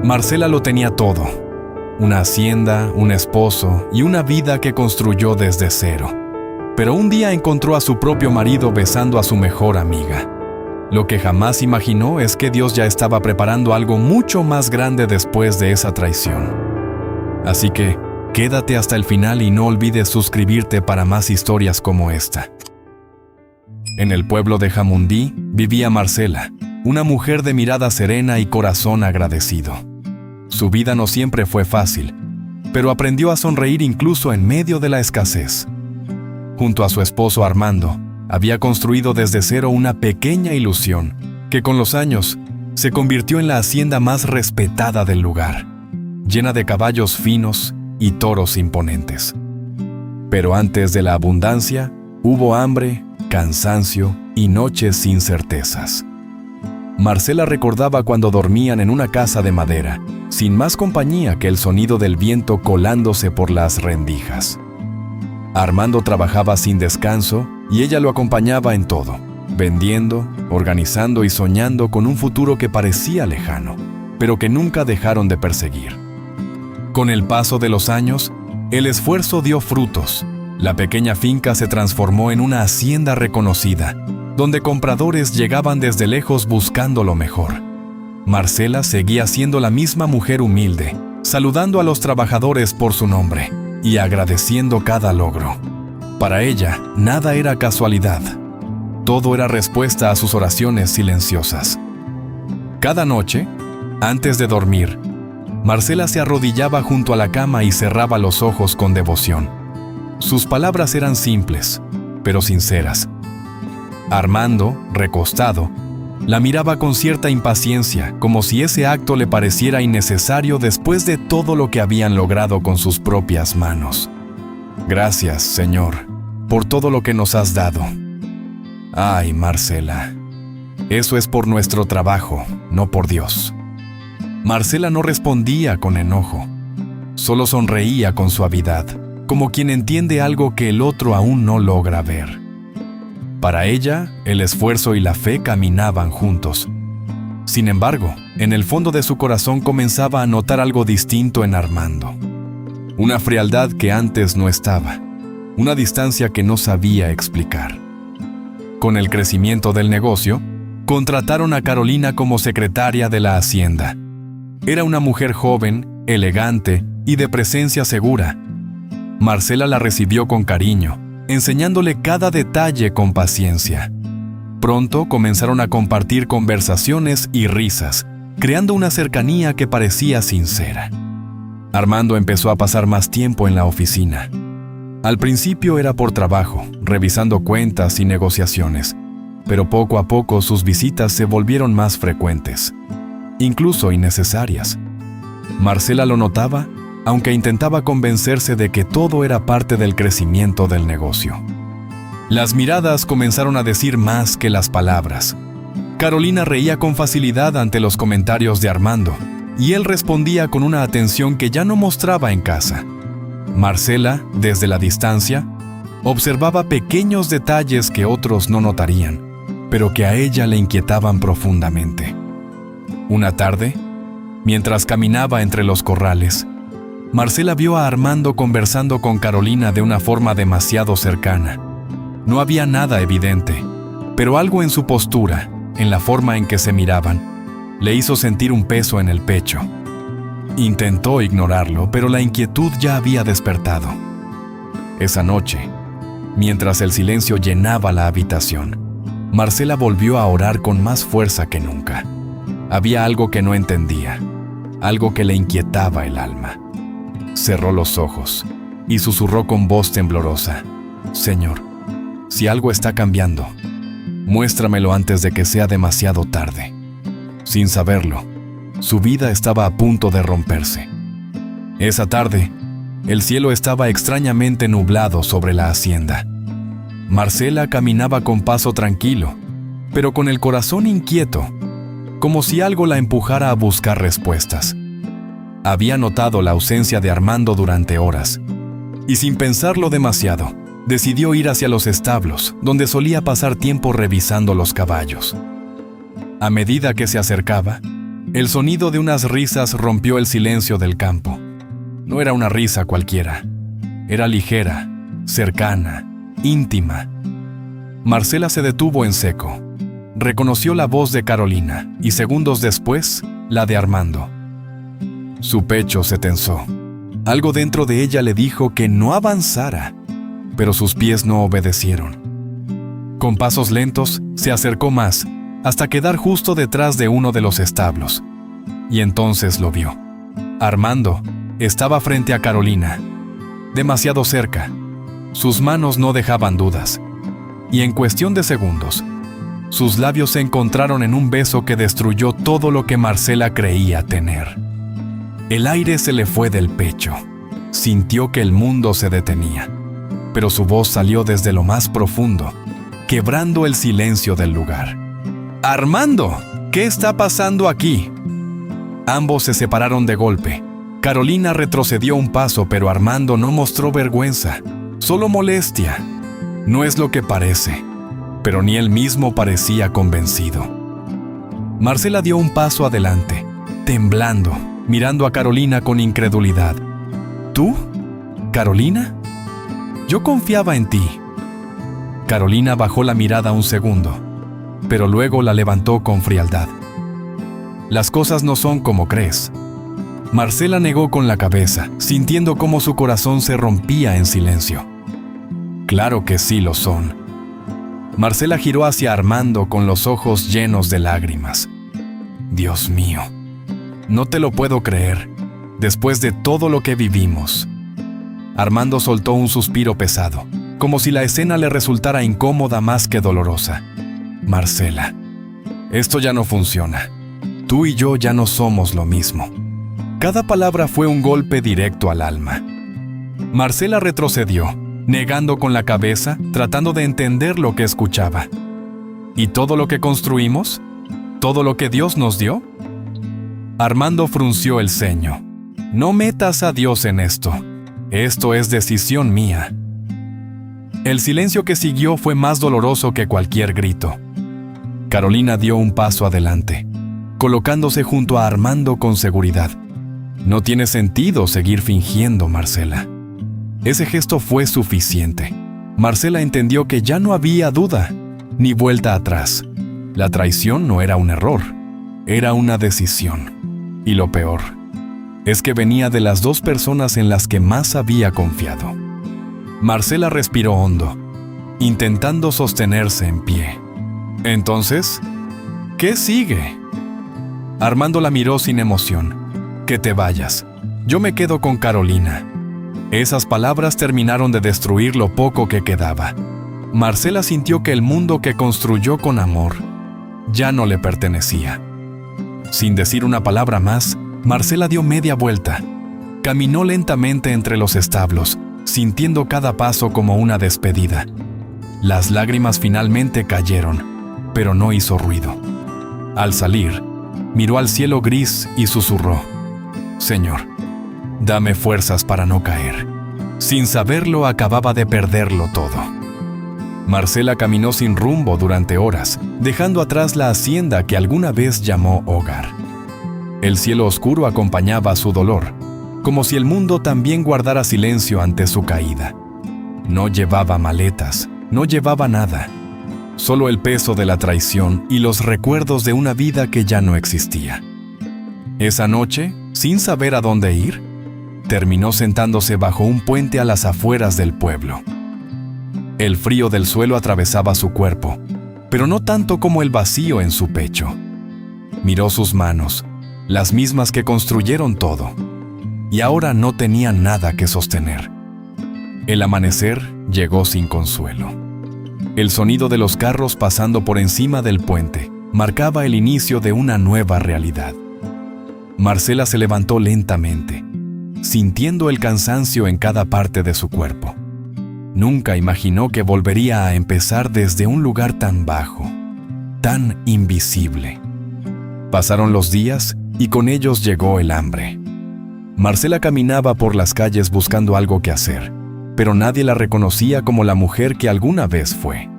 Marcela lo tenía todo: una hacienda, un esposo y una vida que construyó desde cero. Pero un día encontró a su propio marido besando a su mejor amiga. Lo que jamás imaginó es que Dios ya estaba preparando algo mucho más grande después de esa traición. Así que, quédate hasta el final y no olvides suscribirte para más historias como esta. En el pueblo de Jamundí vivía Marcela, una mujer de mirada serena y corazón agradecido. Su vida no siempre fue fácil, pero aprendió a sonreír incluso en medio de la escasez. Junto a su esposo Armando, había construido desde cero una pequeña ilusión que con los años se convirtió en la hacienda más respetada del lugar, llena de caballos finos y toros imponentes. Pero antes de la abundancia, hubo hambre, cansancio y noches sin certezas. Marcela recordaba cuando dormían en una casa de madera, sin más compañía que el sonido del viento colándose por las rendijas. Armando trabajaba sin descanso y ella lo acompañaba en todo, vendiendo, organizando y soñando con un futuro que parecía lejano, pero que nunca dejaron de perseguir. Con el paso de los años, el esfuerzo dio frutos. La pequeña finca se transformó en una hacienda reconocida, donde compradores llegaban desde lejos buscando lo mejor. Marcela seguía siendo la misma mujer humilde, saludando a los trabajadores por su nombre y agradeciendo cada logro. Para ella, nada era casualidad. Todo era respuesta a sus oraciones silenciosas. Cada noche, antes de dormir, Marcela se arrodillaba junto a la cama y cerraba los ojos con devoción. Sus palabras eran simples, pero sinceras. Armando, recostado, la miraba con cierta impaciencia, como si ese acto le pareciera innecesario después de todo lo que habían logrado con sus propias manos. Gracias, Señor, por todo lo que nos has dado. Ay, Marcela, eso es por nuestro trabajo, no por Dios. Marcela no respondía con enojo, solo sonreía con suavidad, como quien entiende algo que el otro aún no logra ver. Para ella, el esfuerzo y la fe caminaban juntos. Sin embargo, en el fondo de su corazón comenzaba a notar algo distinto en Armando. Una frialdad que antes no estaba, una distancia que no sabía explicar. Con el crecimiento del negocio, contrataron a Carolina como secretaria de la hacienda. Era una mujer joven, elegante y de presencia segura. Marcela la recibió con cariño, enseñándole cada detalle con paciencia. Pronto comenzaron a compartir conversaciones y risas, creando una cercanía que parecía sincera. Armando empezó a pasar más tiempo en la oficina. Al principio era por trabajo, revisando cuentas y negociaciones, pero poco a poco sus visitas se volvieron más frecuentes, incluso innecesarias. Marcela lo notaba, aunque intentaba convencerse de que todo era parte del crecimiento del negocio. Las miradas comenzaron a decir más que las palabras. Carolina reía con facilidad ante los comentarios de Armando, y él respondía con una atención que ya no mostraba en casa. Marcela, desde la distancia, observaba pequeños detalles que otros no notarían, pero que a ella le inquietaban profundamente. Una tarde, mientras caminaba entre los corrales, Marcela vio a Armando conversando con Carolina de una forma demasiado cercana. No había nada evidente, pero algo en su postura, en la forma en que se miraban, le hizo sentir un peso en el pecho. Intentó ignorarlo, pero la inquietud ya había despertado. Esa noche, mientras el silencio llenaba la habitación, Marcela volvió a orar con más fuerza que nunca. Había algo que no entendía, algo que le inquietaba el alma. Cerró los ojos y susurró con voz temblorosa: Señor, si algo está cambiando, muéstramelo antes de que sea demasiado tarde. Sin saberlo, su vida estaba a punto de romperse. Esa tarde, el cielo estaba extrañamente nublado sobre la hacienda. Marcela caminaba con paso tranquilo, pero con el corazón inquieto, como si algo la empujara a buscar respuestas. Había notado la ausencia de Armando durante horas, y sin pensarlo demasiado, decidió ir hacia los establos, donde solía pasar tiempo revisando los caballos. A medida que se acercaba, El sonido de unas risas rompió el silencio del campo. No era una risa cualquiera. Era ligera, cercana, íntima. Marcela se detuvo en seco. Reconoció la voz de Carolina y segundos después, la de Armando. Su pecho se tensó. Algo dentro de ella le dijo que no avanzara, pero sus pies no obedecieron. Con pasos lentos, se acercó más, hasta quedar justo detrás de uno de los establos. Y entonces lo vio. Armando estaba frente a Carolina, demasiado cerca. Sus manos no dejaban dudas. Y en cuestión de segundos, sus labios se encontraron en un beso que destruyó todo lo que Marcela creía tener. El aire se le fue del pecho. Sintió que el mundo se detenía. Pero su voz salió desde lo más profundo, quebrando el silencio del lugar. ¡Armando! ¿Qué está pasando aquí? Ambos se separaron de golpe. Carolina retrocedió un paso, pero Armando no mostró vergüenza, solo molestia. No es lo que parece, pero ni él mismo parecía convencido. Marcela dio un paso adelante, temblando, mirando a Carolina con incredulidad. ¿Tú? ¿Carolina? Yo confiaba en ti. Carolina bajó la mirada un segundo, pero luego la levantó con frialdad. Las cosas no son como crees. Marcela negó con la cabeza, sintiendo cómo su corazón se rompía en silencio. Claro que sí lo son. Marcela giró hacia Armando con los ojos llenos de lágrimas. Dios mío, no te lo puedo creer, después de todo lo que vivimos. Armando soltó un suspiro pesado, como si la escena le resultara incómoda más que dolorosa. Marcela, esto ya no funciona. Tú y yo ya no somos lo mismo. Cada palabra fue un golpe directo al alma. Marcela retrocedió, negando con la cabeza, tratando de entender lo que escuchaba. ¿Y todo lo que construimos? ¿Todo lo que Dios nos dio? Armando frunció el ceño. No metas a Dios en esto. Esto es decisión mía. El silencio que siguió fue más doloroso que cualquier grito. Carolina dio un paso adelante, colocándose junto a Armando con seguridad. No tiene sentido seguir fingiendo, Marcela. Ese gesto fue suficiente. Marcela entendió que ya no había duda, ni vuelta atrás. La traición no era un error, era una decisión. Y lo peor, es que venía de las dos personas en las que más había confiado. Marcela respiró hondo, intentando sostenerse en pie. Entonces, ¿qué sigue? Armando la miró sin emoción. Que te vayas. Yo me quedo con Carolina. Esas palabras terminaron de destruir lo poco que quedaba. Marcela sintió que el mundo que construyó con amor ya no le pertenecía. Sin decir una palabra más, Marcela dio media vuelta. Caminó lentamente entre los establos, sintiendo cada paso como una despedida. Las lágrimas finalmente cayeron, pero no hizo ruido. Al salir, miró al cielo gris y susurró: Señor, dame fuerzas para no caer. Sin saberlo, acababa de perderlo todo. Marcela caminó sin rumbo durante horas, dejando atrás la hacienda que alguna vez llamó hogar. El cielo oscuro acompañaba su dolor, como si el mundo también guardara silencio ante su caída. No llevaba maletas, no llevaba nada, solo el peso de la traición y los recuerdos de una vida que ya no existía. Esa noche, sin saber a dónde ir, terminó sentándose bajo un puente a las afueras del pueblo. El frío del suelo atravesaba su cuerpo, pero no tanto como el vacío en su pecho. Miró sus manos, las mismas que construyeron todo, y ahora no tenía nada que sostener. El amanecer llegó sin consuelo. El sonido de los carros pasando por encima del puente marcaba el inicio de una nueva realidad. Marcela se levantó lentamente, sintiendo el cansancio en cada parte de su cuerpo. Nunca imaginó que volvería a empezar desde un lugar tan bajo, tan invisible. Pasaron los días y con ellos llegó el hambre. Marcela caminaba por las calles buscando algo que hacer, pero nadie la reconocía como la mujer que alguna vez fue.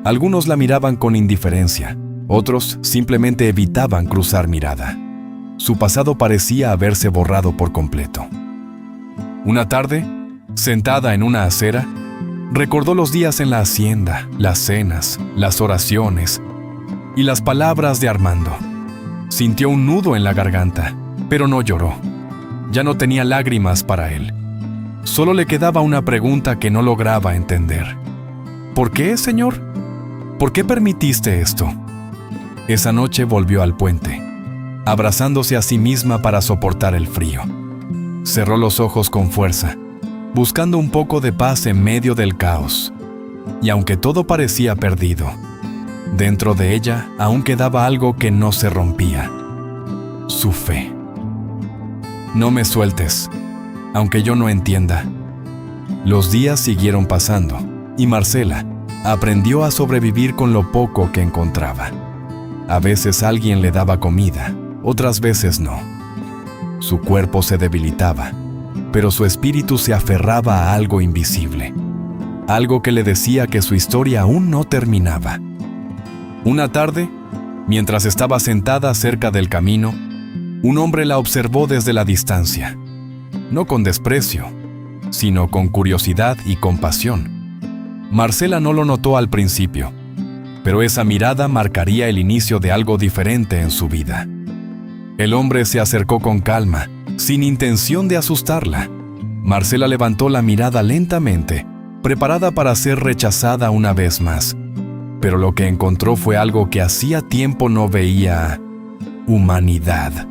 Algunos la miraban con indiferencia, otros simplemente evitaban cruzar mirada. Su pasado parecía haberse borrado por completo. Una tarde, sentada en una acera, recordó los días en la hacienda, las cenas, las oraciones y las palabras de Armando. Sintió un nudo en la garganta, pero no lloró. Ya no tenía lágrimas para él. Solo le quedaba una pregunta que no lograba entender. ¿Por qué, Señor? ¿Por qué permitiste esto? Esa noche volvió al puente, abrazándose a sí misma para soportar el frío. Cerró los ojos con fuerza, buscando un poco de paz en medio del caos. Y aunque todo parecía perdido, dentro de ella aún quedaba algo que no se rompía: su fe. No me sueltes, aunque yo no entienda. Los días siguieron pasando, y Marcela aprendió a sobrevivir con lo poco que encontraba. A veces alguien le daba comida, otras veces no. Su cuerpo se debilitaba, pero su espíritu se aferraba a algo invisible, algo que le decía que su historia aún no terminaba. Una tarde, mientras estaba sentada cerca del camino, un hombre la observó desde la distancia, no con desprecio, sino con curiosidad y compasión. Marcela no lo notó al principio, pero esa mirada marcaría el inicio de algo diferente en su vida. El hombre se acercó con calma, sin intención de asustarla. Marcela levantó la mirada lentamente, preparada para ser rechazada una vez más. Pero lo que encontró fue algo que hacía tiempo no veía: humanidad.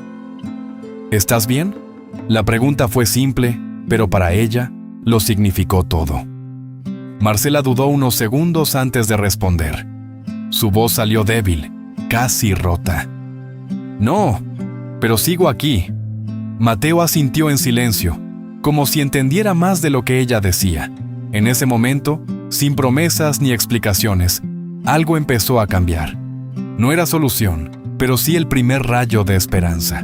¿Estás bien? La pregunta fue simple, pero para ella lo significó todo. Marcela dudó unos segundos antes de responder. Su voz salió débil, casi rota. No, pero sigo aquí. Mateo asintió en silencio, como si entendiera más de lo que ella decía. En ese momento, sin promesas ni explicaciones, algo empezó a cambiar. No era solución, pero sí el primer rayo de esperanza.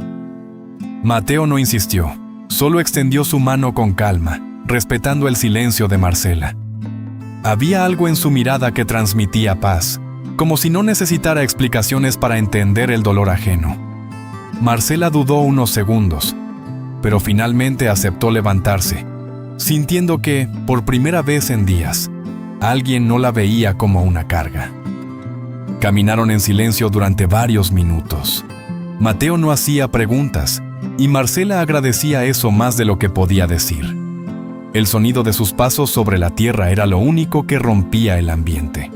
Mateo no insistió, solo extendió su mano con calma, respetando el silencio de Marcela. Había algo en su mirada que transmitía paz, como si no necesitara explicaciones para entender el dolor ajeno. Marcela dudó unos segundos, pero finalmente aceptó levantarse, sintiendo que, por primera vez en días, alguien no la veía como una carga. Caminaron en silencio durante varios minutos. Mateo no hacía preguntas, y Marcela agradecía eso más de lo que podía decir. El sonido de sus pasos sobre la tierra era lo único que rompía el ambiente.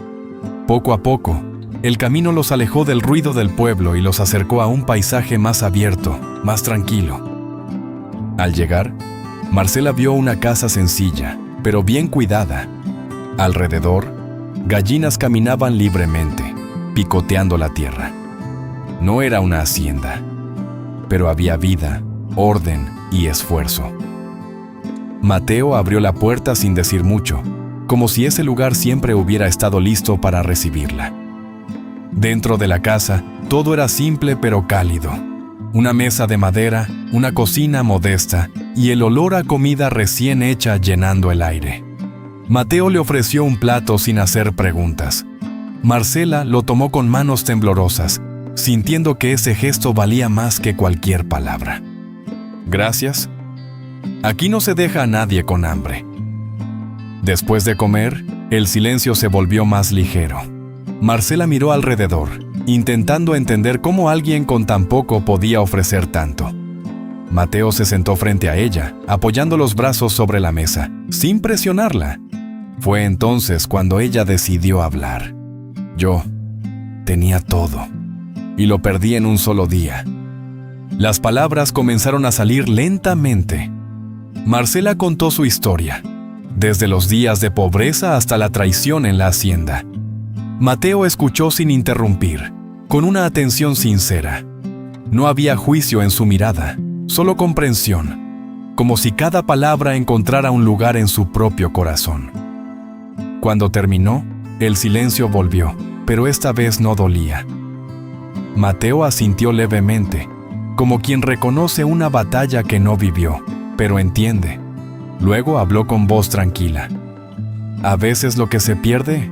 Poco a poco, el camino los alejó del ruido del pueblo y los acercó a un paisaje más abierto, más tranquilo. Al llegar, Marcela vio una casa sencilla, pero bien cuidada. Alrededor, gallinas caminaban libremente, picoteando la tierra. No era una hacienda, pero había vida, orden y esfuerzo. Mateo abrió la puerta sin decir mucho, como si ese lugar siempre hubiera estado listo para recibirla. Dentro de la casa, todo era simple pero cálido. Una mesa de madera, una cocina modesta y el olor a comida recién hecha llenando el aire. Mateo le ofreció un plato sin hacer preguntas. Marcela lo tomó con manos temblorosas, sintiendo que ese gesto valía más que cualquier palabra. «Gracias. Aquí no se deja a nadie con hambre». Después de comer, el silencio se volvió más ligero. Marcela miró alrededor, intentando entender cómo alguien con tan poco podía ofrecer tanto. Mateo se sentó frente a ella, apoyando los brazos sobre la mesa, sin presionarla. Fue entonces cuando ella decidió hablar. «Yo tenía todo, y lo perdí en un solo día». Las palabras comenzaron a salir lentamente. Marcela contó su historia, desde los días de pobreza hasta la traición en la hacienda. Mateo escuchó sin interrumpir, con una atención sincera. No había juicio en su mirada, solo comprensión, como si cada palabra encontrara un lugar en su propio corazón. Cuando terminó, el silencio volvió, pero esta vez no dolía. Mateo asintió levemente, como quien reconoce una batalla que no vivió, pero entiende. Luego habló con voz tranquila. A veces lo que se pierde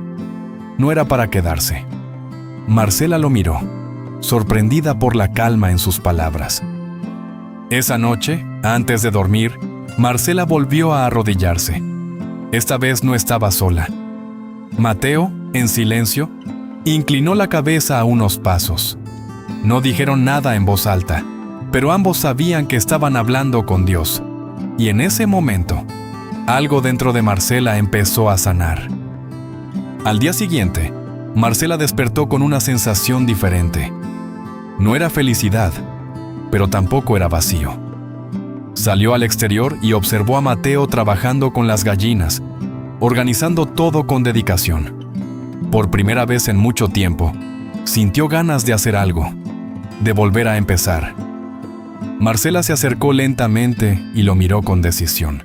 no era para quedarse. Marcela lo miró, sorprendida por la calma en sus palabras. Esa noche, antes de dormir, Marcela volvió a arrodillarse. Esta vez no estaba sola. Mateo, en silencio, inclinó la cabeza a unos pasos. No dijeron nada en voz alta, pero ambos sabían que estaban hablando con Dios. Y en ese momento, algo dentro de Marcela empezó a sanar. Al día siguiente, Marcela despertó con una sensación diferente. No era felicidad, pero tampoco era vacío. Salió al exterior y observó a Mateo trabajando con las gallinas, organizando todo con dedicación. Por primera vez en mucho tiempo, sintió ganas de hacer algo, de volver a empezar. Marcela se acercó lentamente y lo miró con decisión.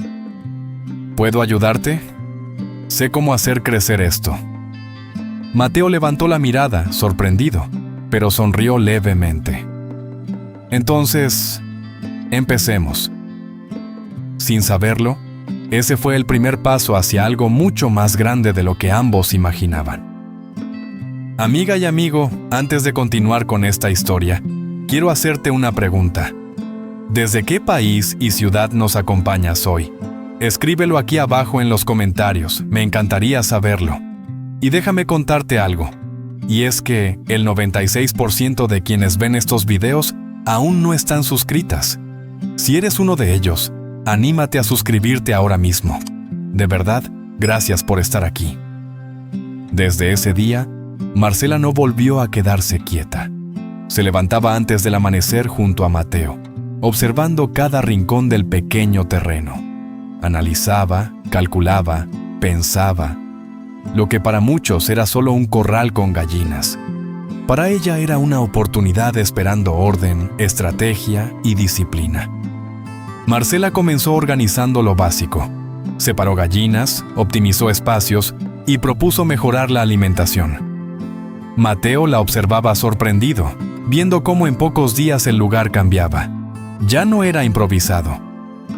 ¿Puedo ayudarte? Sé cómo hacer crecer esto. Mateo levantó la mirada, sorprendido, pero sonrió levemente. Entonces, empecemos. Sin saberlo, ese fue el primer paso hacia algo mucho más grande de lo que ambos imaginaban. Amiga y amigo, antes de continuar con esta historia, quiero hacerte una pregunta. ¿Desde qué país y ciudad nos acompañas hoy? Escríbelo aquí abajo en los comentarios, me encantaría saberlo. Y déjame contarte algo, y es que el 96% de quienes ven estos videos aún no están suscritas. Si eres uno de ellos, anímate a suscribirte ahora mismo. De verdad, gracias por estar aquí. Desde ese día, Marcela no volvió a quedarse quieta. Se levantaba antes del amanecer junto a Mateo, observando cada rincón del pequeño terreno. Analizaba, calculaba, pensaba. Lo que para muchos era solo un corral con gallinas, para ella era una oportunidad esperando orden, estrategia y disciplina. Marcela comenzó organizando lo básico. Separó gallinas, optimizó espacios y propuso mejorar la alimentación. Mateo la observaba sorprendido, viendo cómo en pocos días el lugar cambiaba. Ya no era improvisado.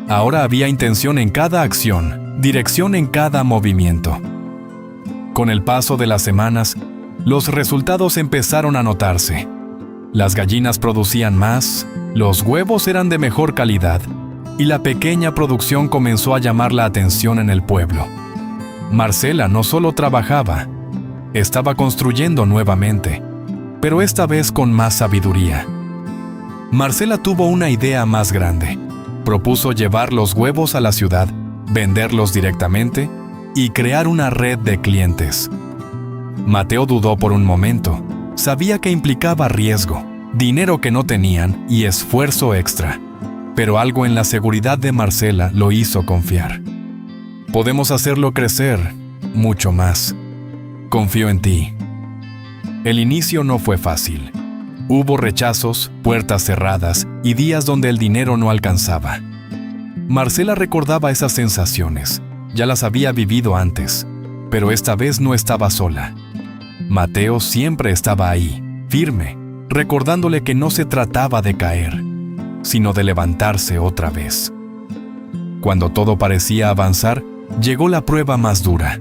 Ahora había intención en cada acción, dirección en cada movimiento. Con el paso de las semanas, los resultados empezaron a notarse. Las gallinas producían más, los huevos eran de mejor calidad, y la pequeña producción comenzó a llamar la atención en el pueblo. Marcela no solo trabajaba, estaba construyendo nuevamente, pero esta vez con más sabiduría. Marcela tuvo una idea más grande. Propuso llevar los huevos a la ciudad, venderlos directamente y crear una red de clientes. Mateo dudó por un momento. Sabía que implicaba riesgo, dinero que no tenían y esfuerzo extra. Pero algo en la seguridad de Marcela lo hizo confiar. Podemos hacerlo crecer mucho más. Confío en ti. El inicio no fue fácil. Hubo rechazos, puertas cerradas y días donde el dinero no alcanzaba. Marcela recordaba esas sensaciones. Ya las había vivido antes, pero esta vez no estaba sola. Mateo siempre estaba ahí, firme, recordándole que no se trataba de caer, sino de levantarse otra vez. Cuando todo parecía avanzar, llegó la prueba más dura.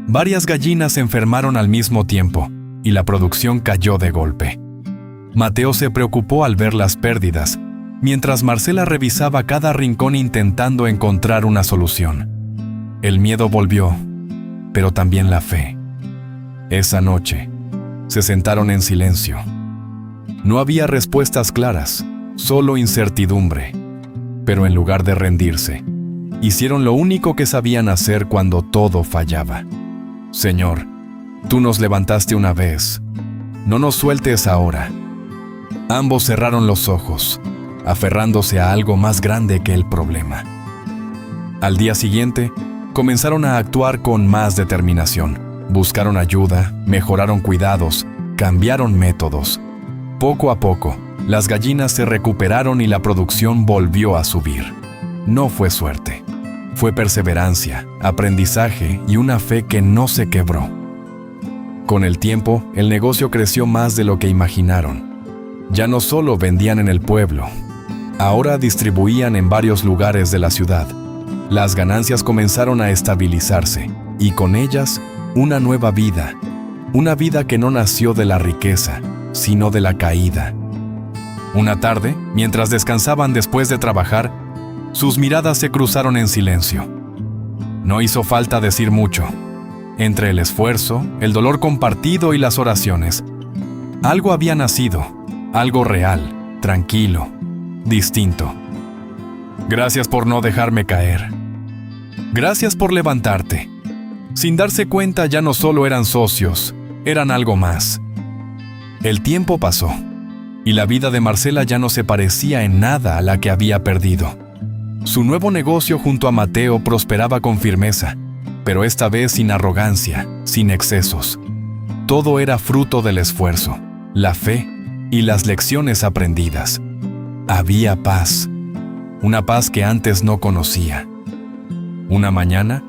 Varias gallinas se enfermaron al mismo tiempo y la producción cayó de golpe. Mateo se preocupó al ver las pérdidas, mientras Marcela revisaba cada rincón intentando encontrar una solución. El miedo volvió, pero también la fe. Esa noche, se sentaron en silencio. No había respuestas claras, solo incertidumbre. Pero en lugar de rendirse, hicieron lo único que sabían hacer cuando todo fallaba. Señor, tú nos levantaste una vez, no nos sueltes ahora. Ambos cerraron los ojos, aferrándose a algo más grande que el problema. Al día siguiente, comenzaron a actuar con más determinación. Buscaron ayuda, mejoraron cuidados, cambiaron métodos. Poco a poco, las gallinas se recuperaron y la producción volvió a subir. No fue suerte. Fue perseverancia, aprendizaje y una fe que no se quebró. Con el tiempo, el negocio creció más de lo que imaginaron. Ya no solo vendían en el pueblo, ahora distribuían en varios lugares de la ciudad. Las ganancias comenzaron a estabilizarse y con ellas una nueva vida, una vida que no nació de la riqueza, sino de la caída. Una tarde, mientras descansaban después de trabajar, sus miradas se cruzaron en silencio. No hizo falta decir mucho. Entre el esfuerzo, el dolor compartido y las oraciones, algo había nacido, algo real, tranquilo, distinto. Gracias por no dejarme caer. Gracias por levantarte. Sin darse cuenta, ya no solo eran socios, eran algo más. El tiempo pasó, y la vida de Marcela ya no se parecía en nada a la que había perdido. Su nuevo negocio junto a Mateo prosperaba con firmeza, pero esta vez sin arrogancia, sin excesos. Todo era fruto del esfuerzo, la fe y las lecciones aprendidas. Había paz, una paz que antes no conocía. Una mañana,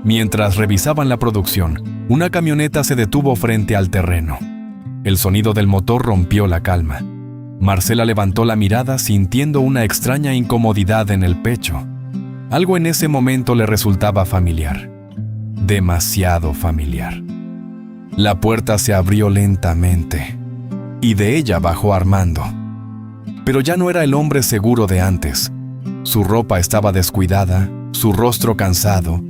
mientras revisaban la producción, una camioneta se detuvo frente al terreno. El sonido del motor rompió la calma. Marcela levantó la mirada sintiendo una extraña incomodidad en el pecho. Algo en ese momento le resultaba familiar. Demasiado familiar. La puerta se abrió lentamente, y de ella bajó Armando. Pero ya no era el hombre seguro de antes. Su ropa estaba descuidada, su rostro cansado,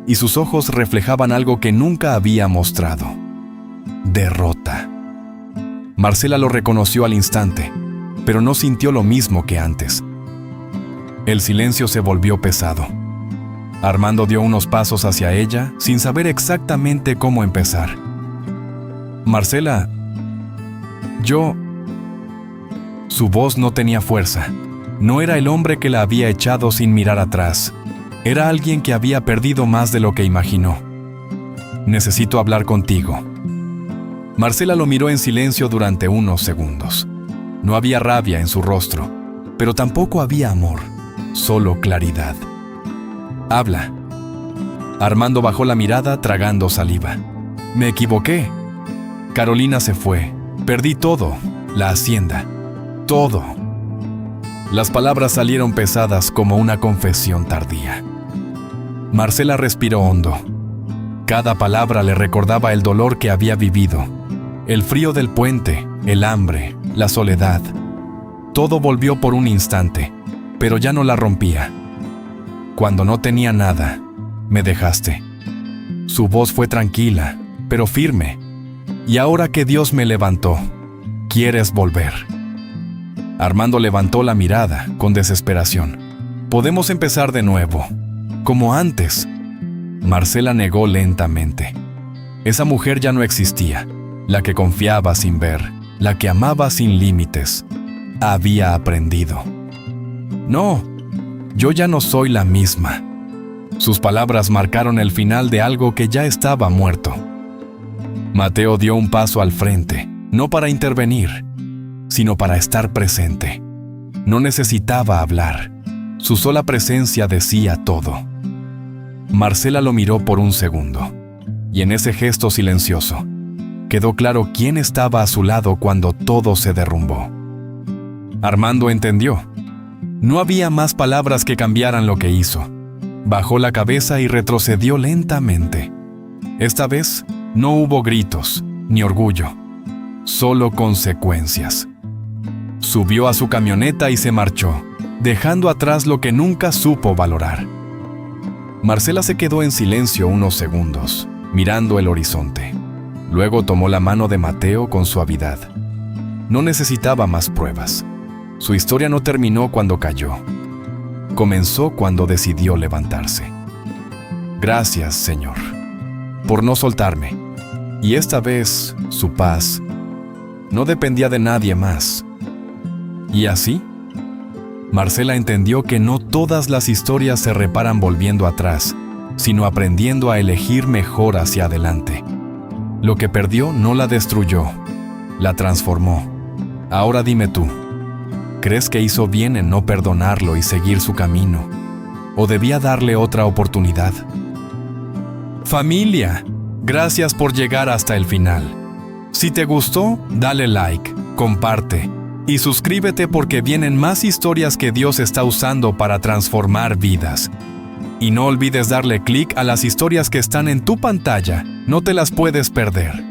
y sus ojos reflejaban algo que nunca había mostrado: derrota. Marcela lo reconoció al instante, pero no sintió lo mismo que antes. El silencio se volvió pesado. Armando dio unos pasos hacia ella, sin saber exactamente cómo empezar. Marcela, yo... Su voz no tenía fuerza. No era el hombre que la había echado sin mirar atrás. Era alguien que había perdido más de lo que imaginó. Necesito hablar contigo. Marcela lo miró en silencio durante unos segundos. No había rabia en su rostro, pero tampoco había amor, solo claridad. Habla. Armando bajó la mirada tragando saliva. Me equivoqué. Carolina se fue. Perdí todo, la hacienda, todo. Las palabras salieron pesadas como una confesión tardía. Marcela respiró hondo. Cada palabra le recordaba el dolor que había vivido, el frío del puente, el hambre, la soledad. Todo volvió por un instante, pero ya no la rompía. Cuando no tenía nada, me dejaste. Su voz fue tranquila, pero firme. Y ahora que Dios me levantó, ¿quieres volver? Armando levantó la mirada con desesperación. Podemos empezar de nuevo, como antes. Marcela negó lentamente. Esa mujer ya no existía, la que confiaba sin ver, la que amaba sin límites. Había aprendido. No, yo ya no soy la misma. Sus palabras marcaron el final de algo que ya estaba muerto. Mateo dio un paso al frente, no para intervenir, sino para estar presente. No necesitaba hablar. Su sola presencia decía todo. Marcela lo miró por un segundo, y en ese gesto silencioso, quedó claro quién estaba a su lado cuando todo se derrumbó. Armando entendió. No había más palabras que cambiaran lo que hizo. Bajó la cabeza y retrocedió lentamente. Esta vez no hubo gritos, ni orgullo, solo consecuencias. Subió a su camioneta y se marchó, dejando atrás lo que nunca supo valorar. Marcela se quedó en silencio unos segundos, mirando el horizonte. Luego tomó la mano de Mateo con suavidad. No necesitaba más pruebas. Su historia no terminó cuando cayó. Comenzó cuando decidió levantarse. Gracias, Señor, por no soltarme. Y esta vez, su paz no dependía de nadie más. Y así, Marcela entendió que no todas las historias se reparan volviendo atrás, sino aprendiendo a elegir mejor hacia adelante. Lo que perdió no la destruyó, la transformó. Ahora dime tú, ¿crees que hizo bien en no perdonarlo y seguir su camino? ¿O debía darle otra oportunidad? Familia, gracias por llegar hasta el final. Si te gustó, dale like, comparte y suscríbete porque vienen más historias que Dios está usando para transformar vidas. Y no olvides darle clic a las historias que están en tu pantalla, no te las puedes perder.